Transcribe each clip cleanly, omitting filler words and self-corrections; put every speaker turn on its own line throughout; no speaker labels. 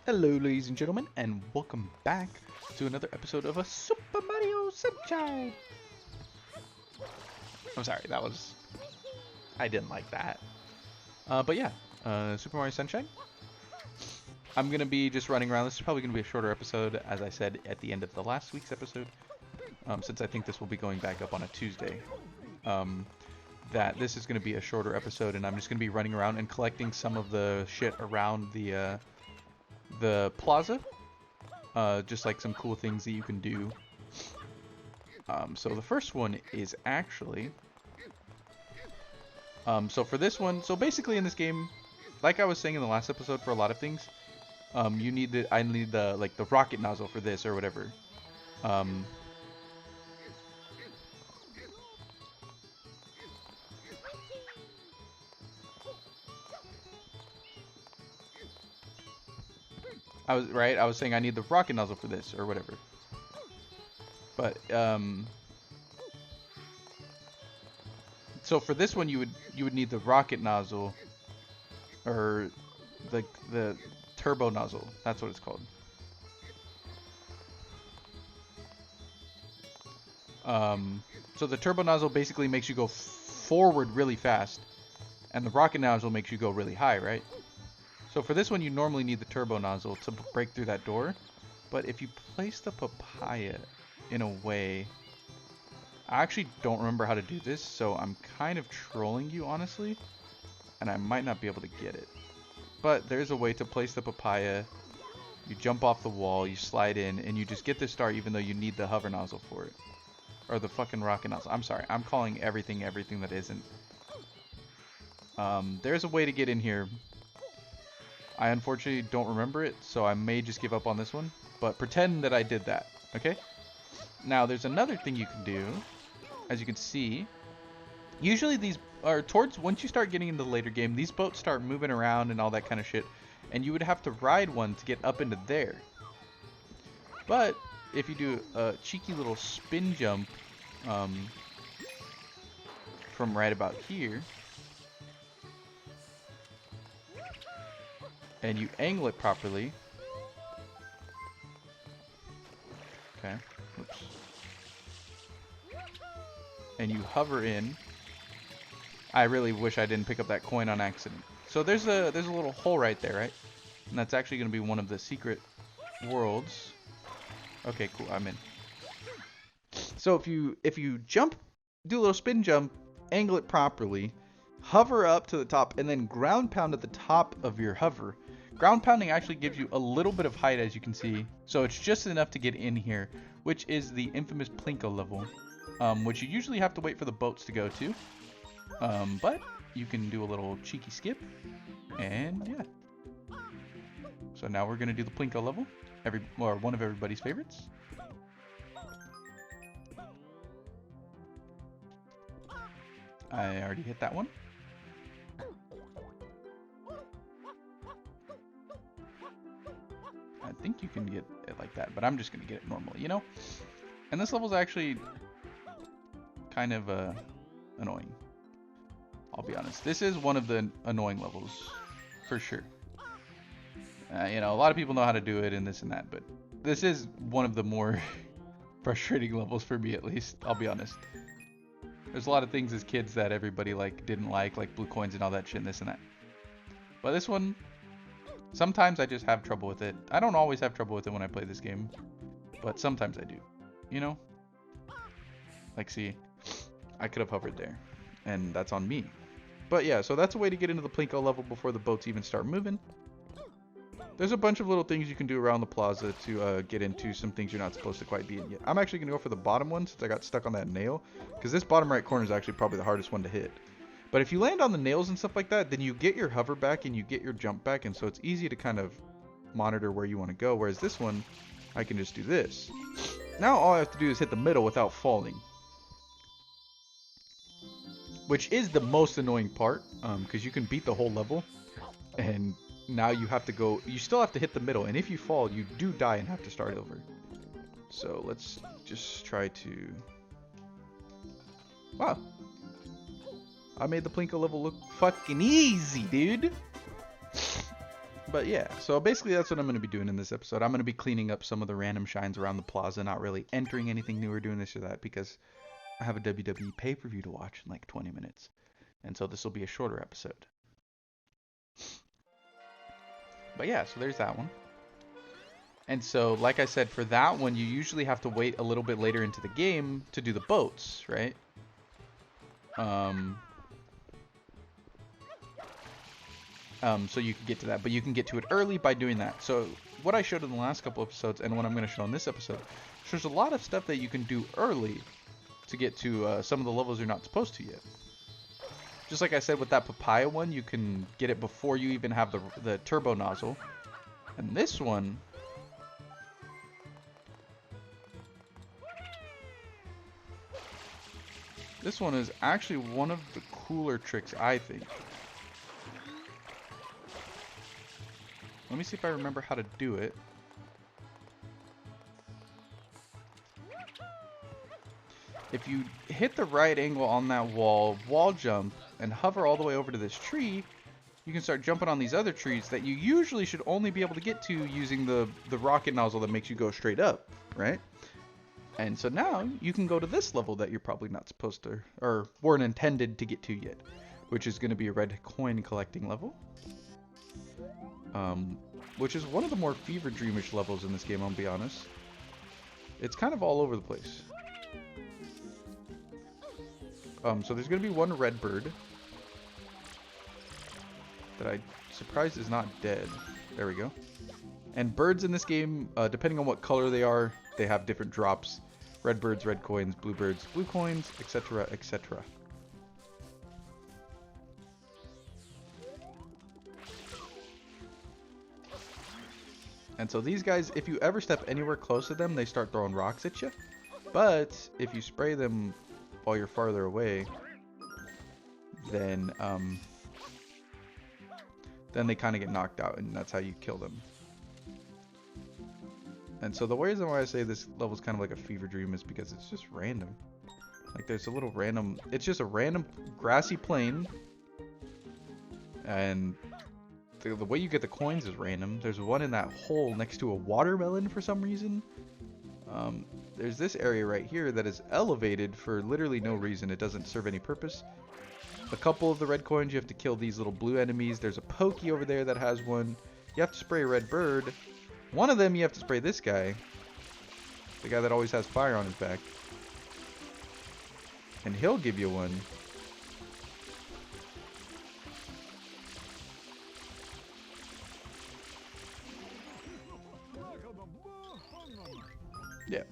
Hello, ladies and gentlemen, and welcome back to another episode of a Super Mario Sunshine. I'm sorry, I didn't like that. But yeah, Super Mario Sunshine. I'm gonna be just running around. This is probably gonna be a shorter episode, as I said at the end of the last week's episode. Since I think this will be going back up on a Tuesday. That this is gonna be a shorter episode, and I'm just gonna be running around and collecting some of the shit around the plaza, just like some cool things that you can do. So the first one is actually, so for this one, so basically in this game, like I was saying in the last episode, for a lot of things, I need the rocket nozzle for this or whatever. I was saying I need the rocket nozzle for this or whatever. But so for this one you would need the rocket nozzle, or the turbo nozzle. That's what it's called. So the turbo nozzle basically makes you go forward really fast, and the rocket nozzle makes you go really high, right? So for this one, you normally need the turbo nozzle to break through that door. But if you place the papaya in a way... I actually don't remember how to do this, so I'm kind of trolling you, honestly. And I might not be able to get it. But there's a way to place the papaya. You jump off the wall, you slide in, and you just get this star even though you need the hover nozzle for it. Or the fucking rocket nozzle. I'm sorry, I'm calling everything that isn't. There's a way to get in here. I unfortunately don't remember it, so I may just give up on this one. But pretend that I did that, okay? Now, there's another thing you can do. As you can see, usually these are once you start getting into the later game, these boats start moving around and all that kind of shit. And you would have to ride one to get up into there. But if you do a cheeky little spin jump from right about here, and you angle it properly. Okay. Oops. And you hover in. I really wish I didn't pick up that coin on accident. So there's a little hole right there, right? And that's actually going to be one of the secret worlds. Okay, cool. I'm in. So if you jump, do a little spin jump, angle it properly, hover up to the top, and then ground pound at the top of your hover. Ground pounding actually gives you a little bit of height, as you can see, so it's just enough to get in here, which is the infamous Plinko level, which you usually have to wait for the boats to go to, but you can do a little cheeky skip, and yeah. So now we're gonna do the Plinko level, one of everybody's favorites. I already hit that one. I think you can get it like that, but I'm just gonna get it normally, you know? And this level's actually kind of annoying. I'll be honest. This is one of the annoying levels, for sure. You know, a lot of people know how to do it and this and that, but this is one of the more frustrating levels for me, at least. I'll be honest. There's a lot of things as kids that everybody didn't like blue coins and all that shit and this and that. But this one, sometimes I just have trouble with it. I don't always have trouble with it when I play this game, but sometimes I do. You know? Like, see, I could have hovered there, and that's on me. But yeah, so that's a way to get into the Plinko level before the boats even start moving. There's a bunch of little things you can do around the plaza to get into some things you're not supposed to quite be in yet. I'm actually going to go for the bottom one since I got stuck on that nail, because this bottom right corner is actually probably the hardest one to hit. But if you land on the nails and stuff like that, then you get your hover back and you get your jump back, and so it's easy to kind of monitor where you want to go, whereas this one, I can just do this. Now all I have to do is hit the middle without falling. Which is the most annoying part, because you can beat the whole level, and now you have to go, you still have to hit the middle, and if you fall, you do die and have to start over. So let's just try to... Wow. I made the Plinko level look fucking easy, dude. But yeah, so basically that's what I'm going to be doing in this episode. I'm going to be cleaning up some of the random shines around the plaza, not really entering anything new or doing this or that, because I have a WWE pay-per-view to watch in like 20 minutes. And so this will be a shorter episode. But yeah, so there's that one. And so, like I said, for that one, you usually have to wait a little bit later into the game to do the boats, right? So you can get to that, but you can get to it early by doing that. So what I showed in the last couple episodes and what I'm going to show in this episode shows a lot of stuff that you can do early to get to some of the levels you're not supposed to yet. Just like I said with that papaya one, you can get it before you even have the turbo nozzle. And this one, is actually one of the cooler tricks, I think. Let me see if I remember how to do it. If you hit the right angle on that wall jump, and hover all the way over to this tree, you can start jumping on these other trees that you usually should only be able to get to using the rocket nozzle that makes you go straight up, right? And so now you can go to this level that you're probably not supposed to, or weren't intended to get to yet, which is going to be a red coin collecting level. Which is one of the more fever dreamish levels in this game, I'll be honest. It's kind of all over the place. So there's going to be one red bird that I'm surprised is not dead. There we go. And birds in this game, depending on what color they are, they have different drops. Red birds, red coins, blue birds, blue coins, etc., etc. And so these guys, if you ever step anywhere close to them, they start throwing rocks at you. But if you spray them while you're farther away, then they kind of get knocked out, and that's how you kill them. And so the reason why I say this level is kind of like a fever dream is because it's just random. Like there's a little random, it's just a random grassy plain, and the way you get the coins is random. There's one in that hole next to a watermelon for some reason. There's this area right here that is elevated for literally no reason. It doesn't serve any purpose. A couple of the red coins, you have to kill these little blue enemies. There's a pokey over there that has one. You have to spray a red bird. One of them you have to spray this guy. The guy that always has fire on his back. And he'll give you one. Yeah.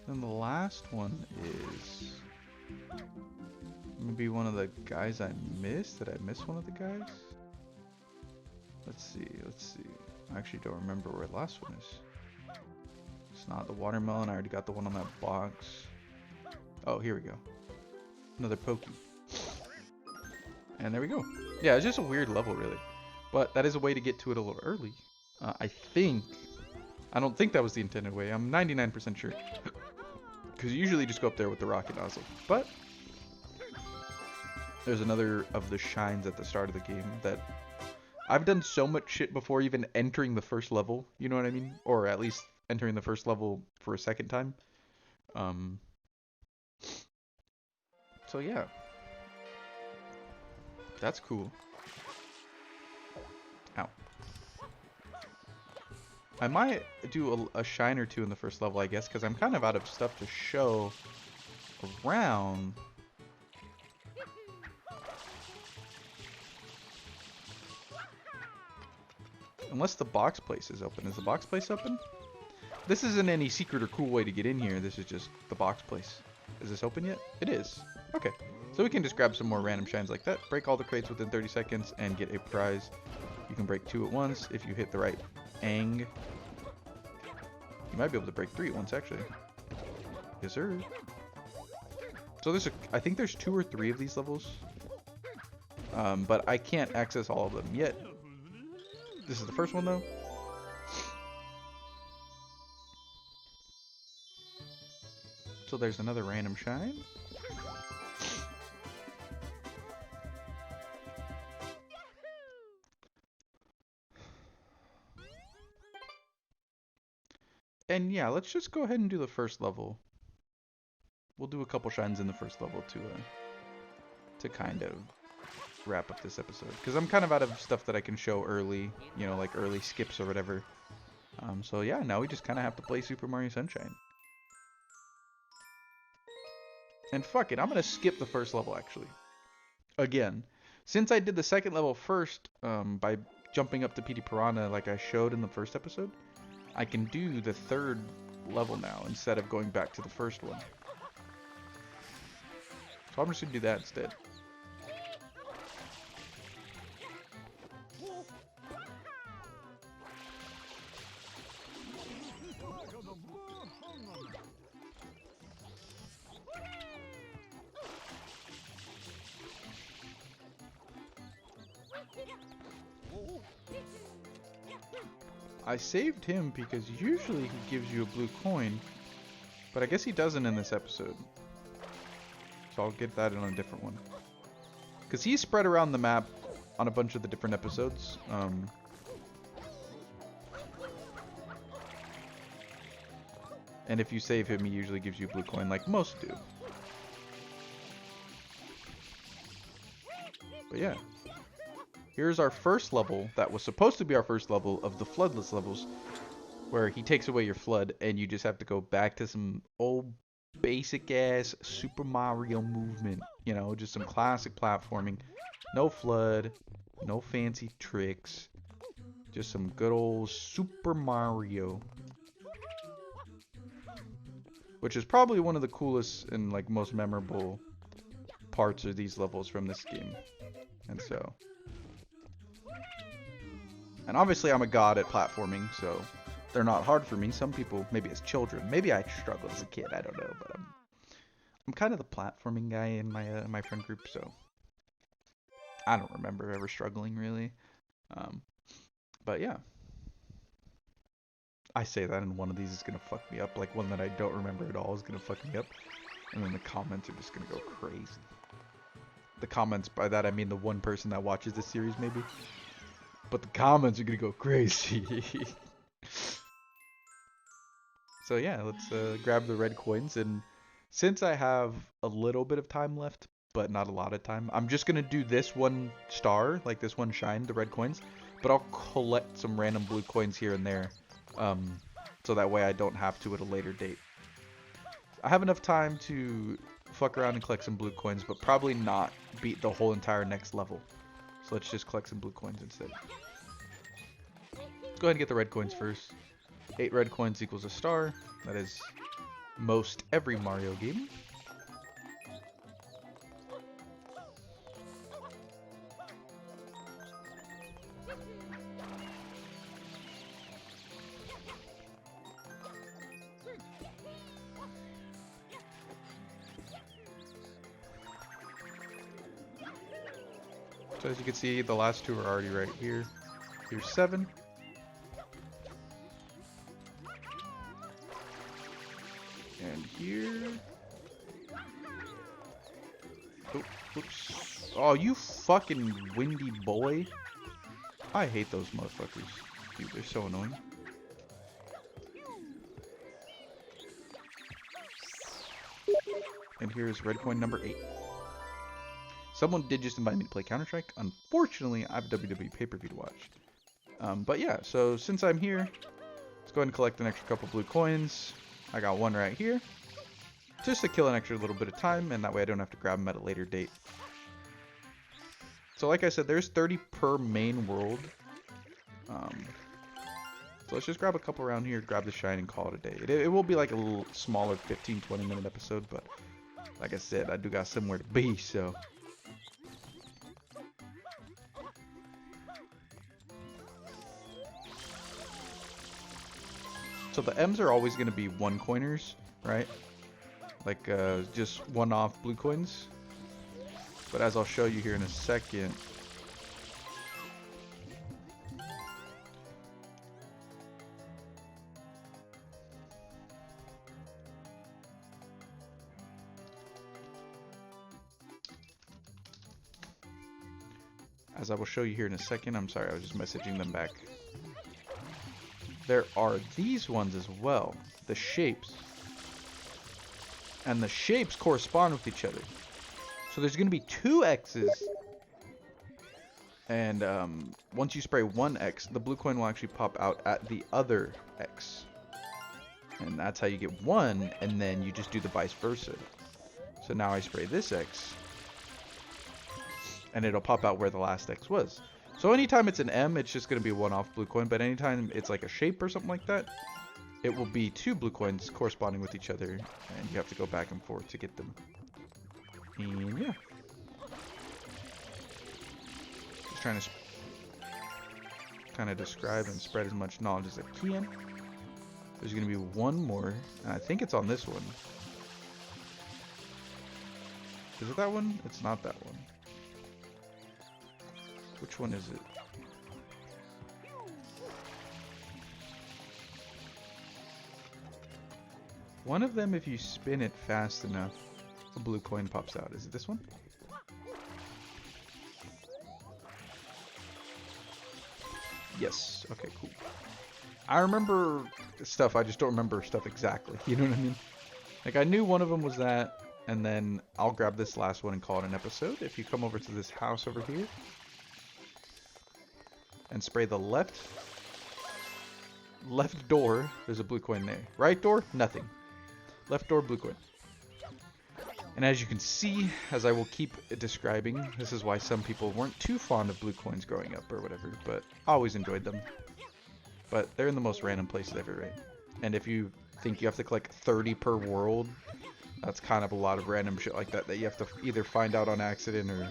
And the last one is maybe one of the guys I missed. Did I miss one of the guys? Let's see. I actually don't remember where the last one is. It's not the watermelon. I already got the one on that box. Oh, here we go. Another pokey. And there we go. Yeah, it's just a weird level, really. But that is a way to get to it a little early. I don't think that was the intended way. I'm 99% sure. Because you usually just go up there with the rocket nozzle. But there's another of the shines at the start of the game that I've done so much shit before even entering the first level. You know what I mean? Or at least entering the first level for a second time. So yeah, that's cool. Ow. I might do a shine or two in the first level, I guess, because I'm kind of out of stuff to show around. Unless the box place is open. Is the box place open? This isn't any secret or cool way to get in here. This is just the box place. Is this open yet? It is. Okay. So we can just grab some more random shines like that. Break all the crates within 30 seconds and get a prize. You can break 2 at once if you hit the right ang. You might be able to break 3 at once, actually. Yes, sir. So I think there's 2 or 3 of these levels. But I can't access all of them yet. This is the first one, though. till there's another random shine. And yeah, let's just go ahead and do the first level. We'll do a couple shines in the first level to kind of wrap up this episode. Because I'm kind of out of stuff that I can show early, you know, like early skips or whatever. So yeah, now we just kind of have to play Super Mario Sunshine. And fuck it, I'm going to skip the first level actually. Again, since I did the second level first by jumping up to Petey Piranha like I showed in the first episode, I can do the third level now instead of going back to the first one. So I'm just going to do that instead. I saved him because usually he gives you a blue coin, but I guess he doesn't in this episode. So I'll get that in a different one. Because he's spread around the map on a bunch of the different episodes. And if you save him, he usually gives you a blue coin like most do. But yeah. Here's our first level that was supposed to be our first level of the floodless levels, where he takes away your flood and you just have to go back to some old basic ass Super Mario movement, you know, just some classic platforming. No flood, no fancy tricks, just some good old Super Mario, which is probably one of the coolest and like most memorable parts of these levels from this game. And so, and obviously I'm a god at platforming, so they're not hard for me. Some people, maybe as children, maybe I struggled as a kid, I don't know, but I'm kind of the platforming guy in my friend group, so I don't remember ever struggling really. But yeah, I say that and one of these is gonna fuck me up, like one that I don't remember at all is gonna fuck me up, and then the comments are just gonna go crazy. The comments, by that I mean the one person that watches this series maybe, but the comments are gonna go crazy. So yeah, let's grab the red coins, and since I have a little bit of time left, but not a lot of time, I'm just gonna do this one star, like this one shine, the red coins, but I'll collect some random blue coins here and there, so that way I don't have to at a later date. I have enough time to fuck around and collect some blue coins, but probably not beat the whole entire next level. So let's just collect some blue coins instead. Let's go ahead and get the red coins first. 8 red coins equals a star. That is most every Mario game. So as you can see, the last two are already right here. Here's 7. And here. Oh, oops. Oh, you fucking windy boy. I hate those motherfuckers. Dude, they're so annoying. And here's red coin number 8. Someone did just invite me to play Counter-Strike. Unfortunately, I have a WWE pay-per-view to watch. But yeah, so since I'm here, let's go ahead and collect an extra couple blue coins. I got one right here, just to kill an extra little bit of time, and that way I don't have to grab them at a later date. So like I said, there's 30 per main world. So let's just grab a couple around here, grab the shine, and call it a day. It will be like a little smaller 15-20 minute episode, but like I said, I do got somewhere to be, so. So the M's are always going to be 1-coiners, right? Like just one-off blue coins. But as I'll show you here in a second, as I will show you here in a second. I'm sorry, I was just messaging them back. There are these ones as well, the shapes. And the shapes correspond with each other. So there's going to be 2 X's. And once you spray one X, the blue coin will actually pop out at the other X. And that's how you get 1, and then you just do the vice versa. So now I spray this X, and it'll pop out where the last X was. So anytime it's an M, it's just going to be a one-off blue coin, but anytime it's like a shape or something like that, it will be 2 blue coins corresponding with each other, and you have to go back and forth to get them. And yeah. Just trying to kind of describe and spread as much knowledge as I can. There's going to be one more, and I think it's on this one. Is it that one? It's not that one. Which one is it? One of them, if you spin it fast enough, a blue coin pops out. Is it this one? Yes. Okay, cool. I remember stuff, I just don't remember stuff exactly. You know what I mean? Like, I knew one of them was that, and then I'll grab this last one and call it an episode. If you come over to this house over here and spray the left door, there's a blue coin there. Right door, nothing. Left door, blue coin. And as you can see, as I will keep describing, this is why some people weren't too fond of blue coins growing up or whatever, but I always enjoyed them. But they're in the most random places ever, right? And if you think you have to collect 30 per world, that's kind of a lot of random shit like that you have to either find out on accident or...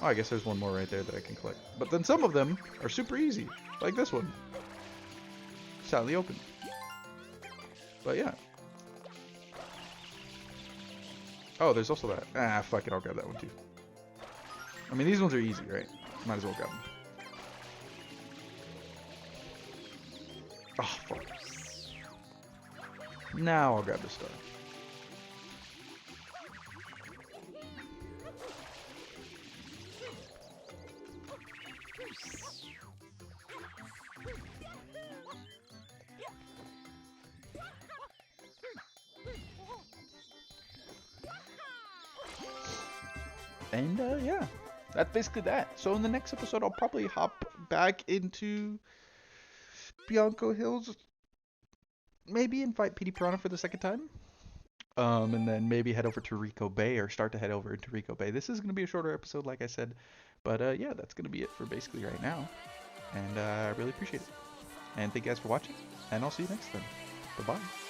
Oh, I guess there's one more right there that I can collect. But then some of them are super easy, like this one. Sadly open. But yeah. Oh, there's also that. Ah, fuck it, I'll grab that one too. I mean, these ones are easy, right? Might as well grab them. Oh, fuck. Now I'll grab the star. And yeah, that's basically that. So in the next episode, I'll probably hop back into Bianco Hills. Maybe invite PD Piranha for the second time. And then maybe head over to Rico Bay, or start to head over into Rico Bay. This is going to be a shorter episode, like I said. But yeah, that's going to be it for basically right now. And I really appreciate it. And thank you guys for watching. And I'll see you next time. Bye-bye.